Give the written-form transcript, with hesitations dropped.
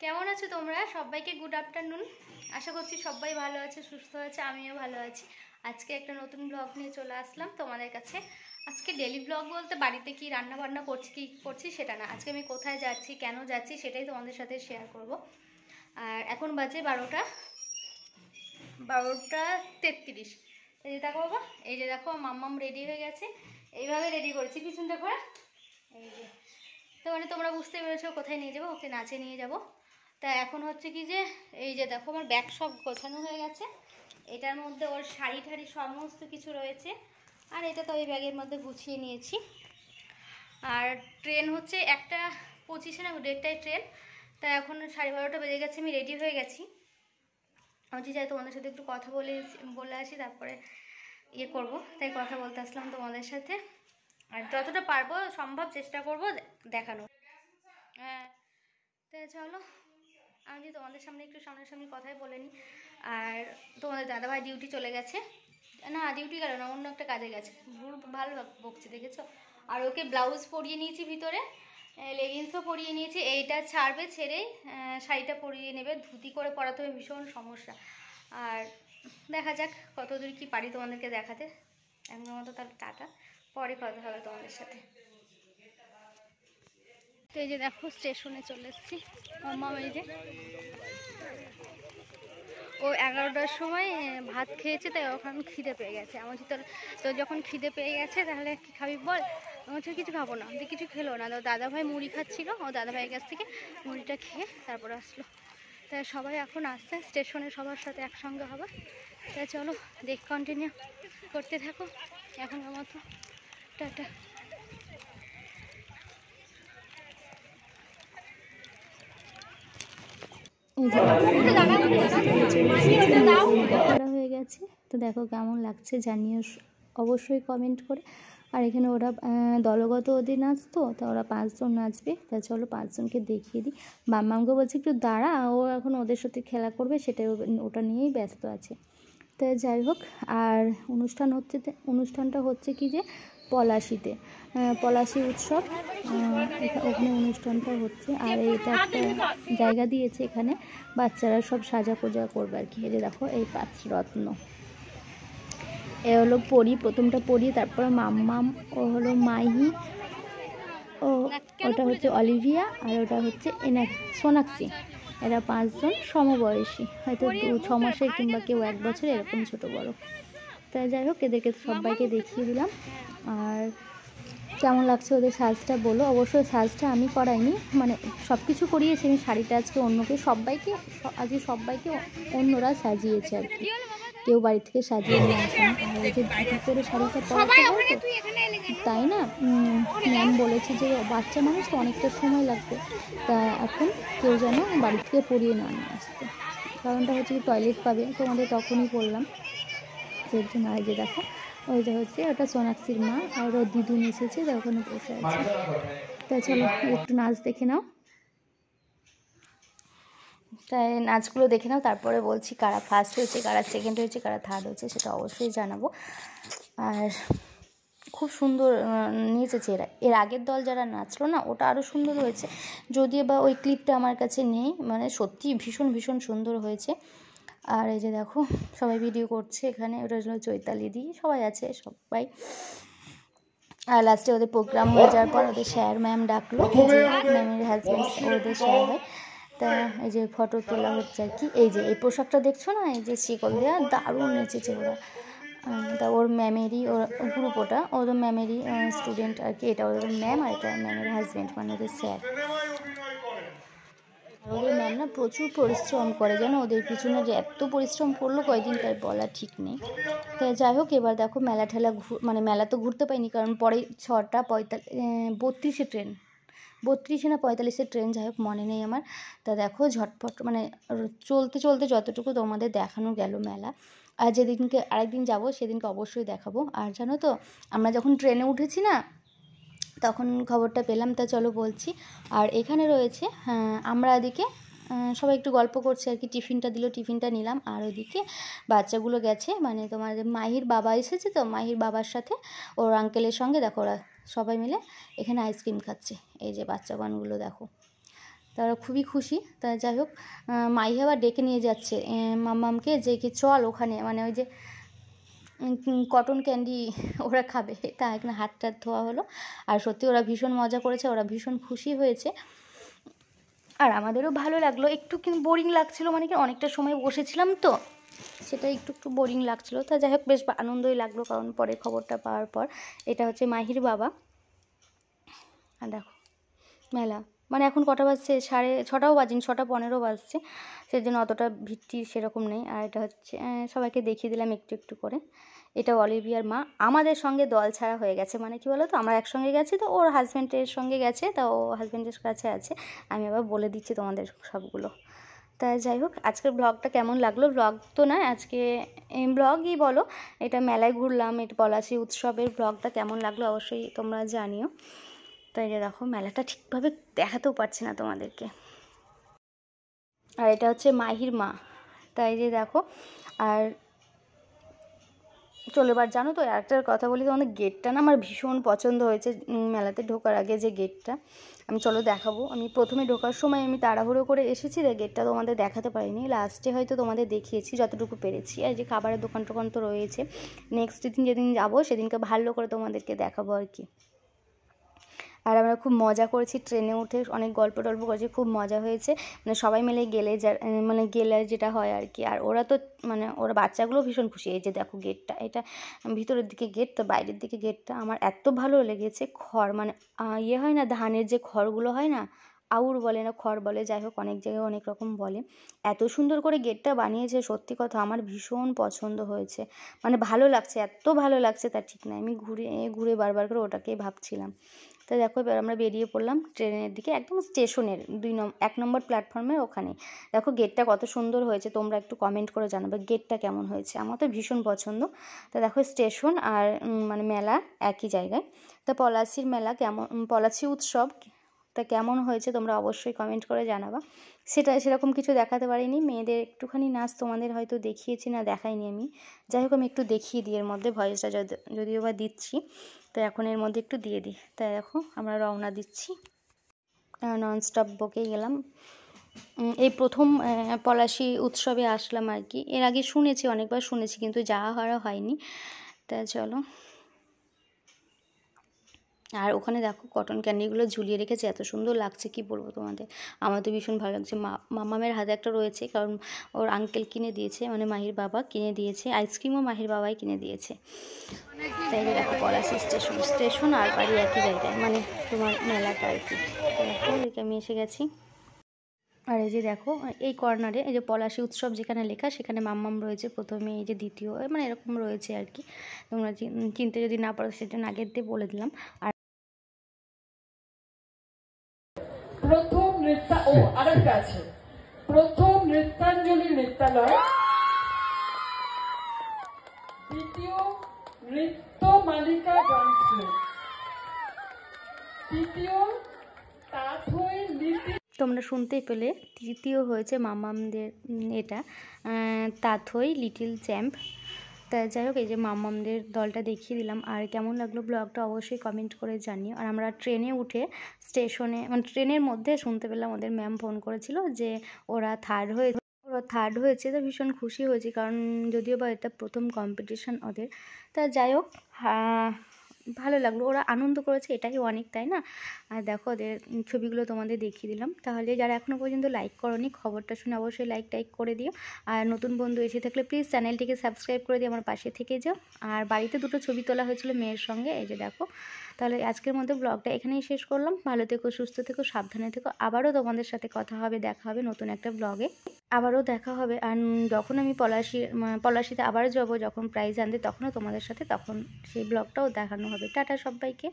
কেমন আছো তোমরা? সবাইকে গুড আফটারনুন। আশা করছি সবাই ভালো আছে, সুস্থ আছে, আমিও ভালো আছি। আজকে একটা নতুন ব্লগ নিয়ে চলে আসলাম তোমাদের কাছে। আজকে ডেলি ব্লগ বলতে বাড়িতে কি রান্না বান্না করছি কি করছি সেটা না, আজকে আমি কোথায় যাচ্ছি কেন যাচ্ছি সেটাই তোমাদের সাথে শেয়ার করব। আর এখন বাজে 12:33। এই যে দেখো বাবা, এই যে দেখো মাম্মাম রেডি হয়ে গেছে। এইভাবে রেডি করেছি পিছনটা করে। এই যে তো মানে তোমরা বুঝতে পেরেছো কোথায় নিয়ে যাবো, ওকে নাচে নিয়ে যাব। তা এখন হচ্ছে কি যে এই যে দেখো আমার ব্যাগ সব গোছানো হয়ে গেছে। এটার মধ্যে ওর শাড়ি ঠাড়ি সমস্ত কিছু রয়েছে। আর এটা তো ওই ব্যাগের মধ্যে গুছিয়ে নিয়েছি। আর ট্রেন হচ্ছে 1:25 না 1:30টায় ট্রেন। তা এখন 12:30 বেজে গেছে, আমি রেডি হয়ে গেছি। আমি চাই তোমাদের সাথে একটু কথা বলে আসি, তারপরে ইয়ে করব, তাই কথা বলতে আসলাম তোমাদের সাথে। আর যতটা পারবো সম্ভব চেষ্টা করব দেখানো। হ্যাঁ, তাই চলো আমি তোমাদের সামনে একটু সামনাসামনি কথাই বলে নিই। আর তোমাদের দাদাভাই ডিউটি চলে গেছে। না, ডিউটি গেল না, অন্য একটা কাজে গেছে। ভালো বকছে দেখেছো। আর ওকে ব্লাউজ পরিয়ে নিয়েছি ভিতরে, লেগিংসও পরিয়ে নিয়েছি। এইটা ছাড়বে, ছেড়েই শাড়িটা পরিয়ে নেবে। ধুতি করে পরাতে হবে, ভীষণ সমস্যা। আর দেখা যাক কতদূর কি পারি তোমাদেরকে দেখাতে। এখনের মতো তাহলে টাটা, পরে কথা হবে তোমাদের সাথে। তো এই যে দেখো স্টেশনে চলে এসেছি। মাম্মা এই যে ও 11টার সময় ভাত খেয়েছে, তাই ওখানে খিদে পেয়ে গেছে। আমার তো যখন খিদে পেয়ে গেছে তাহলে কি খাবি বল। আমার কিছু খাবো না, কিছু খেলো না। তো দাদাভাই মুড়ি খাচ্ছিল, ও দাদাভাইয়ের কাছ থেকে মুড়িটা খেয়ে তারপরে আসলো। তাই সবাই এখন আসছে স্টেশনে, সবার সাথে একসঙ্গে হবে। তাই চলো কন্টিনিউ করতে থাকো এখনকার মতো। টাটা। হয়ে গেছে। তো দেখো কেমন লাগছে জানিও অবশ্যই কমেন্ট করে। আর এখানে ওরা দলগত ওদের নাচতো, তা ওরা 5 জন নাচবে। তা চলো 5 জনকে দেখিয়ে দিই। মাম্মামকে বলছে একটু দাঁড়া, ও এখন ওদের সাথে খেলা করবে, সেটাই ওটা নিয়েই ব্যস্ত আছে। তো যাই হোক, আর অনুষ্ঠানটা হচ্ছে কি যে পলাশিতে, পলাশি উৎসব, ওখানে অনুষ্ঠানটা হচ্ছে। আর এটা একটা জায়গা দিয়েছে, এখানে বাচ্চারা সব সাজা পূজা করবে আর কি। এই যে দেখো এই 5 রত্ন, এ হলো পরি, প্রথমটা পরি, তারপরে মাম্মাম, ও হলো মাহি, ওটা হচ্ছে অলিভিয়া, আর ওটা হচ্ছে সোনাক্ষী। এরা 5 জন সমবয়সী, হয়তো 6 মাসের কিংবা কেউ 1 বছর, এরকম ছোট বড়। তাই যাই হোক, এদেরকে সবাইকে দেখিয়ে দিলাম। আর কেমন লাগছে ওদের সাজটা বলো। অবশ্যই সাজটা আমি করাইনি, মানে সব কিছু করিয়েছি আমি। শাড়িটা আজকে আজকে সবাইকে অন্যরা সাজিয়েছে আর কি, কেউ বাড়ি থেকে সাজিয়ে নিয়ে আসেনি। আর এই যে ধুতি করে শাড়িটা পরাতে হয় তো, তাই না ম্যাম বলেছে যে বাচ্চা মানুষ তো অনেকটা সময় লাগবে, তা এখন কেউ যেন বাড়ি থেকে পরিয়ে না নিয়ে আসতে। কারণটা হচ্ছে কি টয়লেট পাবে, তোমাদের তখনই বললাম এর জন্য। আর যে দেখো ওই যে হচ্ছে ওটা সোনাক্ষীর মা, আর ওর দিদুন এসেছে, ওখানে বসে আছে। তাই চলো একটু নাচ দেখে নাও। তাই নাচগুলো দেখে নাও, তারপরে বলছি কারা ফার্স্ট হয়েছে, কারা সেকেন্ড হয়েছে, কারা থার্ড হয়েছে, সেটা অবশ্যই জানাবো। আর খুব সুন্দর নেচেছে এরা। এর আগের দল যারা নাচলো না, ওটা আরও সুন্দর হয়েছে, যদিও বা ওই ক্লিপটা আমার কাছে নেই। মানে সত্যি ভীষণ ভীষণ সুন্দর হয়েছে। আর এই যে দেখো সবাই ভিডিও করছে এখানে, ওটা হলো চৈতালি দি, সবাই আছে সবাই। আর লাস্টে ওদের প্রোগ্রাম হয়ে যাওয়ার পর ওদের স্যার ম্যাম ডাকলো, ম্যামের হাজব্যান্ড ওদের স্যার হয়। তা এই যে ফটো তোলা হচ্ছে আর কি। এই যে এই পোশাকটা দেখছো না, এই যে শিকল দেওয়া, দারুণ নেচেছে ওরা। তা ওর ম্যামেরই ওর গ্রুপ, ওদের ম্যামেরই স্টুডেন্ট আর কি। এটা ওদের ম্যাম, আর এটা ম্যামের হাজব্যান্ড, মানে ওদের স্যার। ওদের ম্যাম না প্রচুর পরিশ্রম করে, যেন ওদের পিছনে যে এত পরিশ্রম করলো কয়েকদিন, তার বলা ঠিক নেই। তাই যাই হোক, এবার দেখো মেলা ঠেলা মানে মেলা তো ঘুরতে পাইনি, কারণ পরে 6:32 ট্রেন, 32 না 45 ট্রেন, যাই হোক মনে নেই আমার। তা দেখো ঝটপট মানে চলতে চলতে যতটুকু তোমাদের দেখানো গেল মেলা। আর যেদিনকে আরেকদিন যাব সেদিনকে অবশ্যই দেখাবো। আর জানো তো, আমরা যখন ট্রেনে উঠেছি না, তখন খবরটা পেলাম, তা চলো বলছি। আর এখানে রয়েছে আমরা এদিকে সবাই একটু গল্প করছে আর কি। টিফিনটা দিল, টিফিনটা নিলাম। আর ওদিকে বাচ্চাগুলো গেছে, মানে তোমাদের মাহির বাবা এসেছে, তো মাহির বাবার সাথে ওর আঙ্কেলের সঙ্গে দেখো ওরা সবাই মিলে এখানে আইসক্রিম খাচ্ছে। এই যে বাচ্চা বানগুলো দেখো। তারা খুবই খুশি। তা যাই হোক, মাইহা আবার ডেকে নিয়ে যাচ্ছে মাম্মামকে, যে কি চল ওখানে, মানে ওই যে কটন ক্যান্ডি ওরা খাবে। তা এখানে হাত টাত ধোয়া হলো, আর সত্যি ওরা ভীষণ মজা করেছে, ওরা ভীষণ খুশি হয়েছে, আর আমাদেরও ভালো লাগলো। একটু কিন্তু বোরিং লাগছিলো, মানে কি অনেকটা সময় বসেছিলাম তো, সেটা একটু একটু বোরিং লাগছিলো। তা যাই হোক, বেশ আনন্দই লাগলো, কারণ পরে খবরটা পাওয়ার পর। এটা হচ্ছে মাহির বাবা। আর দেখো মেলা, মানে এখন কটা বাজছে, 6:30 বাজেনি, 6:15 বাজছে, সেজন্য অতটা ভিড়টি সেরকম নেই। আর এটা হচ্ছে সবাইকে দেখিয়ে দিলাম একটু একটু করে। এটা অলিভিয়ার মা, আমাদের সঙ্গে দল ছাড়া হয়ে গেছে, মানে কি বলো তো, আমরা একসঙ্গে গেছি তো, ওর হাজব্যান্ডের সঙ্গে গেছে, তা ও হাজব্যান্ডের কাছে আছে। আমি আবার বলে দিচ্ছি তোমাদের সবগুলো। তা যাই হোক, আজকের ব্লগটা কেমন লাগলো, ব্লগ তো না আজকে ব্লগই বলো, এটা মেলায় ঘুরলাম, এটা পলাশী উৎসবের ব্লগটা কেমন লাগলো অবশ্যই তোমরা জানিও। তাই যে দেখো, মেলাটা ঠিকভাবে দেখাতেও পারছি না তোমাদেরকে। আর এটা হচ্ছে মাহির মা, তাই যে দেখো। আর চলো এবার, জানো তো একটা কথা বলি তোমাদের, গেটটা না আমার ভীষণ পছন্দ হয়েছে মেলাতে ঢোকার আগে, যে গেটটা আমি চলো দেখাবো। আমি প্রথমে ঢোকার সময় আমি তাড়াহুড়ো করে এসেছি রে, গেটটা তোমাদের দেখাতে পারিনি, লাস্টে হয়তো তোমাদের দেখিয়েছি যতটুকু পেরেছি। আর যে খাবারের দোকান টোকান তো রয়েছে, নেক্সট দিন যেদিন যাবো সেদিনকে ভালো করে তোমাদেরকে দেখাবো আর কি। আর আমরা খুব মজা করেছি, ট্রেনে উঠে অনেক গল্প টল্প করেছি, খুব মজা হয়েছে, মানে সবাই মিলে গেলে মানে গেলে যেটা হয় আর কি। আর ওরা তো মানে ওরা বাচ্চাগুলো ভীষণ খুশি। এই যে দেখো গেটটা, এটা ভিতরের দিকে গেট, তো বাইরের দিকে গেটটা আমার এত ভালো লেগেছে। খড় মানে ইয়ে হয় না, ধানের যে খড়গুলো হয় না, আউর বলে না খড় বলে, যাই হোক অনেক জায়গায় অনেক রকম বলে, এত সুন্দর করে গেটটা বানিয়েছে, সত্যি কথা আমার ভীষণ পছন্দ হয়েছে, মানে ভালো লাগছে, এত ভালো লাগছে তার ঠিক না। আমি ঘুরে ঘুরে বারবার করে ওটাকেই ভাবছিলাম। তো দেখো এবার আমরা বেরিয়ে পড়লাম ট্রেনের দিকে, একদম স্টেশনের 1 নম্বর প্ল্যাটফর্মের ওখানে। দেখো গেটটা কত সুন্দর হয়েছে, তোমরা একটু কমেন্ট করে জানাবে গেটটা কেমন হয়েছে, আমার তো ভীষণ পছন্দ। তো দেখো স্টেশন আর মানে মেলা একই জায়গায়। তো পলাশীর মেলা কেমন, পলাশী উৎসব তা কেমন হয়েছে তোমরা অবশ্যই কমেন্ট করে জানাবা। সেরকম কিছু দেখাতে পারিনি, মেয়েদের একটুখানি নাচ তোমাদের হয়তো দেখিয়েছি, না দেখাইনি আমি। যাই হোক আমি একটু দেখিয়ে দিই এর মধ্যে, ভয়েসটা যদিও বা দিচ্ছি, তো এখন এর মধ্যে একটু দিয়ে দিই। তাই দেখো আমরা রওনা দিচ্ছি, ননস্টপ বকেই গেলাম। এই প্রথম পলাশী উৎসবে আসলাম আর কি, এর আগে শুনেছি, অনেকবার শুনেছি, কিন্তু যাওয়া হয়নি। তা চলো। আর ওখানে দেখো কটন ক্যান্ডিগুলো ঝুলিয়ে রেখেছে, এত সুন্দর লাগছে কি বলবো তোমাদের, আমার তো ভীষণ ভালো লাগছে। মামামের হাতে একটা রয়েছে, কারণ ওর আঙ্কেল কিনে দিয়েছে, মানে মাহির বাবা কিনে দিয়েছে, আইসক্রিমও মাহির বাবাই কিনে দিয়েছে। তাই দেখো পলাশী স্টেশন আর বাড়ি একই জায়গায়, মানে তোমার মেলাটা আর কি। দেখো আমি এসে গেছি। আর এই যে দেখো এই কর্নারে এই যে পলাশী উৎসব যেখানে লেখা, সেখানে মাম্মাম রয়েছে প্রথমে, এই যে দ্বিতীয়, মানে এরকম রয়েছে আর কি। তোমরা চিনতে যদি না পারো সেজন্য আগের দিয়ে বলে দিলাম। আর প্রথম আরেকটা আছে, প্রথম নৃত্যাঞ্জলি নৃত্যালয়, দ্বিতীয় নৃত্য মালিকা ডান্স স্কুল, তৃতীয় তাঁতই লিপি, তোমরা শুনতেই পেলে, তৃতীয় হয়েছে মাম্মামদের এটা তাঁতই লিটিল চ্যাম্প। তা যাই হোক, এই যে মাম্মামদের দলটা দেখিয়ে দিলাম। আর কেমন লাগলো ব্লগটা অবশ্যই কমেন্ট করে জানিও। আর আমরা ট্রেনে উঠে স্টেশনে, মানে ট্রেনের মধ্যে শুনতে পেলাম ওদের ম্যাম ফোন করেছিল যে ওরা থার্ড হয়েছে, তো ভীষণ খুশি হয়েছি, কারণ যদিও বা এটা প্রথম কম্পিটিশন ওদের। তা যাই হোক, ভালো লাগলো, ওরা আনন্দ করেছে, এটাই অনেক, তাই না। আর দেখো ওদের ছবিগুলো তোমাদের দেখিয়ে দিলাম। তাহলে যারা এখনও পর্যন্ত লাইক করোনি, খবরটা শুনে অবশ্যই লাইক করে দিও। আর নতুন বন্ধু এসে থাকলে প্লিজ চ্যানেলটিকে সাবস্ক্রাইব করে দিয়ে আমার পাশে থেকে যাও। আর বাড়িতে 2টো ছবি তোলা হয়েছিল মেয়ের সঙ্গে, এই যে দেখো। তাহলে আজকের মতো ব্লগটা এখানেই শেষ করলাম। ভালো থেকো, সুস্থ থেকো, সাবধানে থেকো। আবারও তোমাদের সাথে কথা হবে, দেখা হবে নতুন একটা ব্লগে, আবারও দেখা হবে। আর যখন আমি পলাশীতে আবার যাবো, যখন প্রাইজ আনতে, তখনও তোমাদের সাথে, তখন সেই ব্লগটাও দেখানো হবে। টাটা সবাইকে।